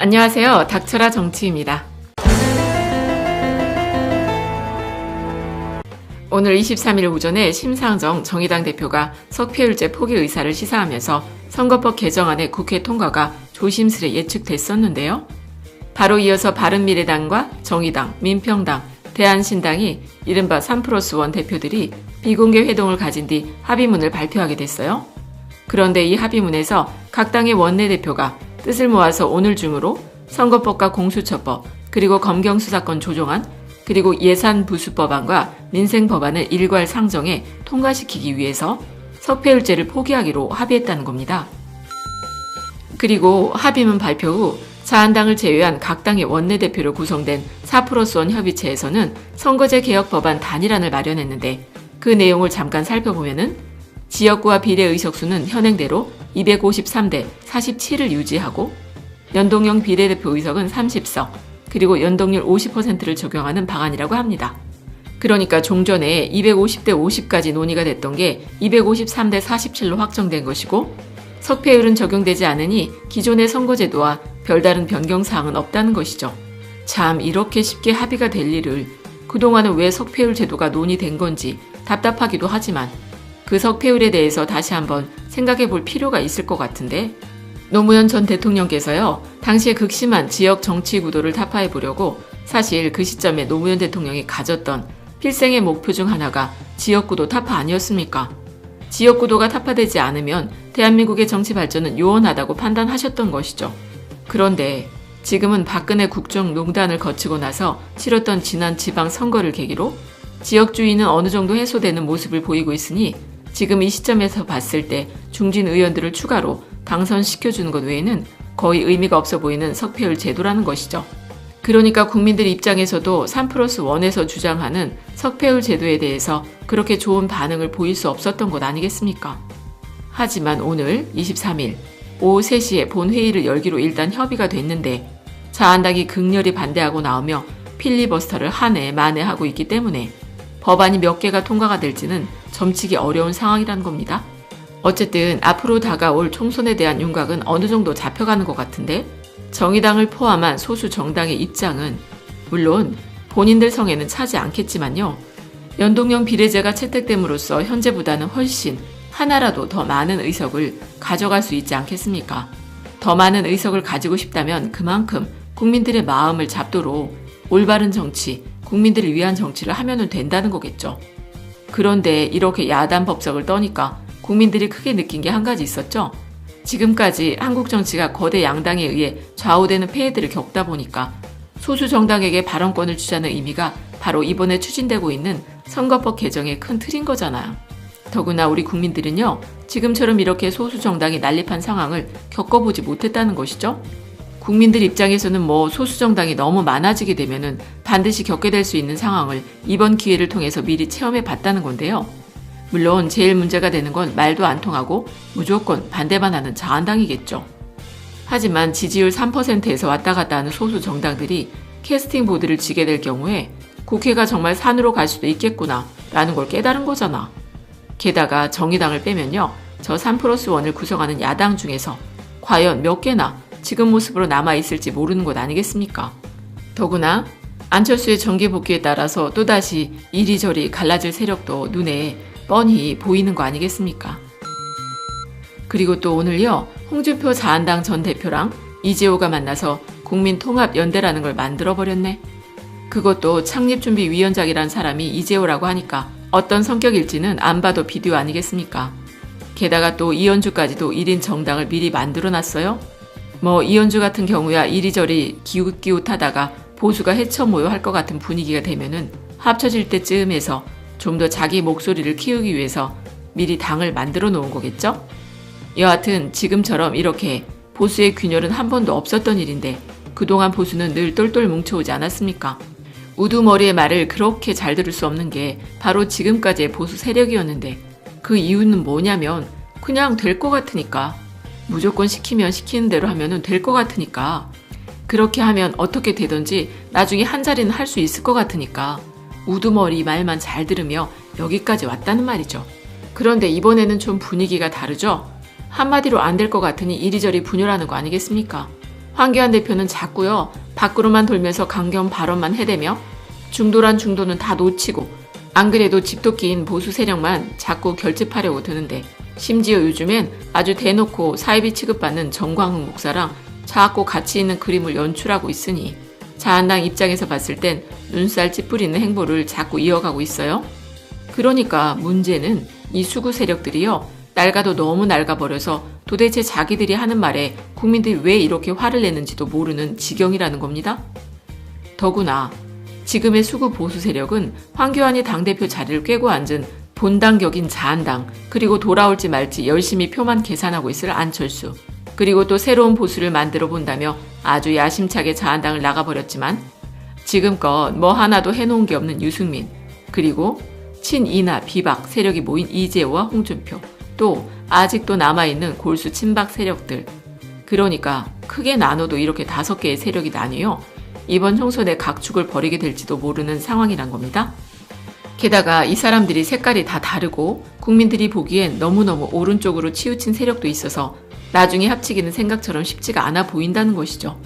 안녕하세요. 닥쳐라 정치입니다. 오늘 23일 오전에 심상정 정의당 대표가 석패율제 포기 의사를 시사하면서 선거법 개정안의 국회 통과가 조심스레 예측됐었는데요. 바로 이어서 바른미래당과 정의당, 민평당, 대한신당이 이른바 3+1 대표들이 비공개 회동을 가진 뒤 합의문을 발표하게 됐어요. 그런데 이 합의문에서 각 당의 원내대표가 뜻을 모아서 오늘 중으로 선거법과 공수처법, 그리고 검경수사권 조정안, 그리고 예산부수법안과 민생법안을 일괄 상정해 통과시키기 위해서 석패율제를 포기하기로 합의했다는 겁니다. 그리고 합의문 발표 후 자한당을 제외한 각 당의 원내대표로 구성된 4+1 협의체에서는 선거제 개혁 법안 단일안을 마련했는데 그 내용을 잠깐 살펴보면은 지역구와 비례 의석수는 현행대로 253대 47을 유지하고 연동형 비례대표 의석은 30석, 그리고 연동률 50%를 적용하는 방안이라고 합니다. 그러니까 종전에 250대 50까지 논의가 됐던 게 253대 47로 확정된 것이고 석패율은 적용되지 않으니 기존의 선거제도와 별다른 변경사항은 없다는 것이죠. 참 이렇게 쉽게 합의가 될 일을 그동안은 왜 석패율 제도가 논의된 건지 답답하기도 하지만 그 석패율에 대해서 다시 한번 생각해 볼 필요가 있을 것 같은데 노무현 전 대통령께서요, 당시에 극심한 지역 정치 구도를 타파해 보려고 사실 그 시점에 노무현 대통령이 가졌던 필생의 목표 중 하나가 지역구도 타파 아니었습니까? 지역구도가 타파되지 않으면 대한민국의 정치 발전은 요원하다고 판단하셨던 것이죠. 그런데 지금은 박근혜 국정농단을 거치고 나서 치렀던 지난 지방선거를 계기로 지역주의는 어느 정도 해소되는 모습을 보이고 있으니 지금 이 시점에서 봤을 때 중진 의원들을 추가로 당선시켜주는 것 외에는 거의 의미가 없어 보이는 석패율 제도라는 것이죠. 그러니까 국민들 입장에서도 3+1에서 주장하는 석패율 제도에 대해서 그렇게 좋은 반응을 보일 수 없었던 것 아니겠습니까? 하지만 오늘 23일 오후 3시에 본회의를 열기로 일단 협의가 됐는데 자한당이 극렬히 반대하고 나오며 필리버스터를 하네 마네 하고 있기 때문에 법안이 몇 개가 통과가 될지는 점치기 어려운 상황이라는 겁니다. 어쨌든 앞으로 다가올 총선에 대한 윤곽은 어느 정도 잡혀가는 것 같은데 정의당을 포함한 소수 정당의 입장은 물론 본인들 성에는 차지 않겠지만요. 연동형 비례제가 채택됨으로써 현재보다는 훨씬 하나라도 더 많은 의석을 가져갈 수 있지 않겠습니까? 더 많은 의석을 가지고 싶다면 그만큼 국민들의 마음을 잡도록 올바른 정치, 국민들을 위한 정치를 하면 된다는 거겠죠. 그런데 이렇게 야단 법석을 떠니까 국민들이 크게 느낀 게 한 가지 있었죠. 지금까지 한국 정치가 거대 양당에 의해 좌우되는 폐해들을 겪다 보니까 소수 정당에게 발언권을 주자는 의미가 바로 이번에 추진되고 있는 선거법 개정의 큰 틀인 거잖아요. 더구나 우리 국민들은요, 지금처럼 이렇게 소수 정당이 난립한 상황을 겪어보지 못했다는 것이죠. 국민들 입장에서는 소수 정당이 너무 많아지게 되면은 반드시 겪게 될 수 있는 상황을 이번 기회를 통해서 미리 체험해 봤다는 건데요. 물론 제일 문제가 되는 건 말도 안 통하고 무조건 반대만 하는 자한당이겠죠. 하지만 지지율 3%에서 왔다 갔다 하는 소수 정당들이 캐스팅 보드를 지게 될 경우에 국회가 정말 산으로 갈 수도 있겠구나 라는 걸 깨달은 거잖아. 게다가 정의당을 빼면요, 저 3+1을 구성하는 야당 중에서 과연 몇 개나 지금 모습으로 남아있을지 모르는 것 아니겠습니까? 더구나 안철수의 정계 복귀에 따라서 또다시 이리저리 갈라질 세력도 눈에 뻔히 보이는 거 아니겠습니까? 그리고 또 오늘요, 홍준표 자한당 전 대표랑 이재호가 만나서 국민통합연대라는 걸 만들어버렸네. 그것도 창립준비위원장이란 사람이 이재호라고 하니까 어떤 성격일지는 안 봐도 비디오 아니겠습니까? 게다가 또 이현주까지도 1인 정당을 미리 만들어놨어요. 이현주 같은 경우야 이리저리 기웃기웃하다가 보수가 해쳐모여 할 것 같은 분위기가 되면은 합쳐질 때쯤에서 좀 더 자기 목소리를 키우기 위해서 미리 당을 만들어 놓은 거겠죠? 여하튼 지금처럼 이렇게 보수의 균열은 한 번도 없었던 일인데 그동안 보수는 늘 똘똘 뭉쳐오지 않았습니까? 우두머리의 말을 그렇게 잘 들을 수 없는 게 바로 지금까지의 보수 세력이었는데 그 이유는 뭐냐면 그냥 될 것 같으니까. 무조건 시키면 시키는 대로 하면 될 것 같으니까. 그렇게 하면 어떻게 되든지 나중에 한 자리는 할 수 있을 것 같으니까. 우두머리 말만 잘 들으며 여기까지 왔다는 말이죠. 그런데 이번에는 좀 분위기가 다르죠? 한마디로 안 될 것 같으니 이리저리 분열하는 거 아니겠습니까? 황교안 대표는 자꾸요 밖으로만 돌면서 강경 발언만 해대며 중도란 중도는 다 놓치고 안 그래도 집토끼인 보수 세력만 자꾸 결집하려고 드는데 심지어 요즘엔 아주 대놓고 사이비 취급받는 정광훈 목사랑 자꾸 같이 있는 그림을 연출하고 있으니 자한당 입장에서 봤을 땐 눈살 찌푸리는 행보를 자꾸 이어가고 있어요. 그러니까 문제는 이 수구 세력들이요 낡아도 너무 낡아버려서 도대체 자기들이 하는 말에 국민들이 왜 이렇게 화를 내는지도 모르는 지경이라는 겁니다. 더구나 지금의 수구 보수 세력은 황교안이 당대표 자리를 꿰고 앉은 본당격인 자한당, 그리고 돌아올지 말지 열심히 표만 계산하고 있을 안철수, 그리고 또 새로운 보수를 만들어 본다며 아주 야심차게 자한당을 나가버렸지만 지금껏 뭐 하나도 해놓은 게 없는 유승민, 그리고 친이나 비박 세력이 모인 이재호와 홍준표, 또 아직도 남아있는 골수 친박 세력들. 그러니까 크게 나눠도 이렇게 5개의 세력이 나뉘어 이번 총선에 각축을 벌이게 될지도 모르는 상황이란 겁니다. 게다가 이 사람들이 색깔이 다 다르고 국민들이 보기엔 너무너무 오른쪽으로 치우친 세력도 있어서 나중에 합치기는 생각처럼 쉽지가 않아 보인다는 것이죠.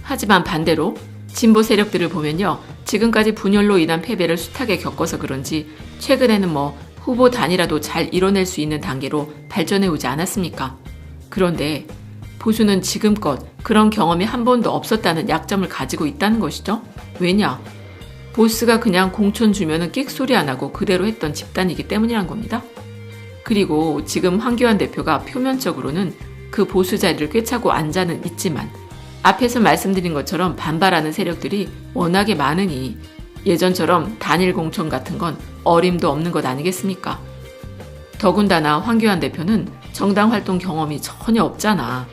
하지만 반대로 진보 세력들을 보면요. 지금까지 분열로 인한 패배를 숱하게 겪어서 그런지 최근에는 뭐 후보 단일화도 잘 이뤄낼 수 있는 단계로 발전해오지 않았습니까? 그런데 보수는 지금껏 그런 경험이 한 번도 없었다는 약점을 가지고 있다는 것이죠. 왜냐? 보스가 그냥 공천 주면은 끽소리 안 하고 그대로 했던 집단이기 때문이란 겁니다. 그리고 지금 황교안 대표가 표면적으로는 그 보수 자리를 꿰차고 앉아는 있지만 앞에서 말씀드린 것처럼 반발하는 세력들이 워낙에 많으니 예전처럼 단일 공천 같은 건 어림도 없는 것 아니겠습니까? 더군다나 황교안 대표는 정당 활동 경험이 전혀 없잖아.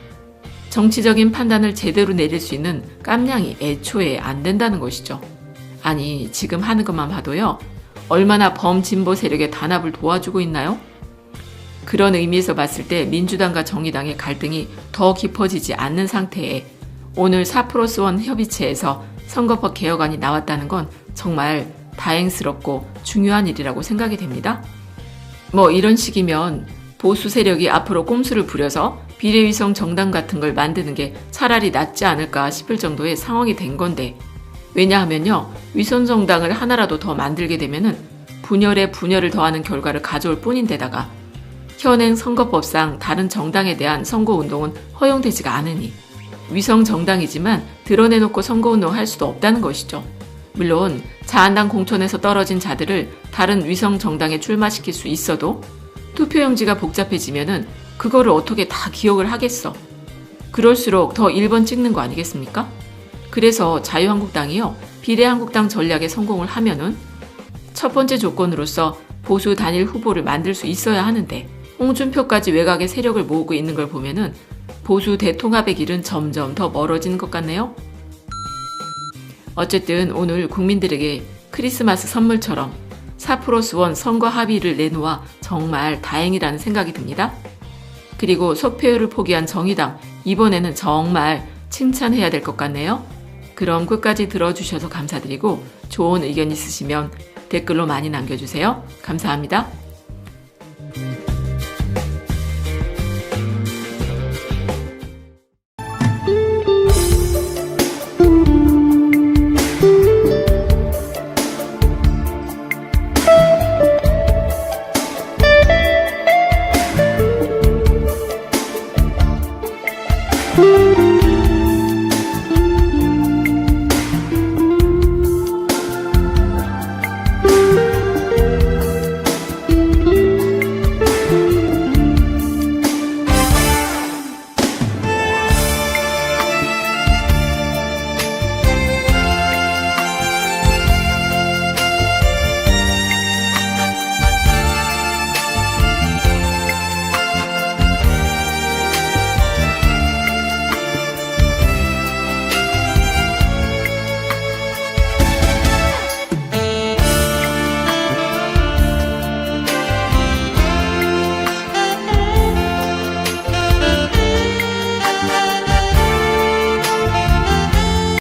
정치적인 판단을 제대로 내릴 수 있는 깜냥이 애초에 안 된다는 것이죠. 아니, 지금 하는 것만 봐도요. 얼마나 범진보 세력의 단합을 도와주고 있나요? 그런 의미에서 봤을 때 민주당과 정의당의 갈등이 더 깊어지지 않는 상태에 오늘 4+1 협의체에서 선거법 개혁안이 나왔다는 건 정말 다행스럽고 중요한 일이라고 생각이 됩니다. 뭐 이런 식이면 보수 세력이 앞으로 꼼수를 부려서 비례위성 정당 같은 걸 만드는 게 차라리 낫지 않을까 싶을 정도의 상황이 된 건데, 왜냐하면요, 위성 정당을 하나라도 더 만들게 되면은 분열에 분열을 더하는 결과를 가져올 뿐인데다가 현행 선거법상 다른 정당에 대한 선거운동은 허용되지가 않으니 위성 정당이지만 드러내놓고 선거운동을 할 수도 없다는 것이죠. 물론 자한당 공천에서 떨어진 자들을 다른 위성 정당에 출마시킬 수 있어도 투표용지가 복잡해지면은 그거를 어떻게 다 기억을 하겠어. 그럴수록 더 1번 찍는 거 아니겠습니까? 그래서 자유한국당이요, 비례한국당 전략에 성공을 하면은 첫 번째 조건으로서 보수 단일 후보를 만들 수 있어야 하는데 홍준표까지 외곽의 세력을 모으고 있는 걸 보면은 보수 대통합의 길은 점점 더 멀어지는 것 같네요. 어쨌든 오늘 국민들에게 크리스마스 선물처럼 4+1 선거 합의를 내놓아 정말 다행이라는 생각이 듭니다. 그리고 속표율을 포기한 정의당, 이번에는 정말 칭찬해야 될 것 같네요. 그럼 끝까지 들어주셔서 감사드리고 좋은 의견 있으시면 댓글로 많이 남겨주세요. 감사합니다.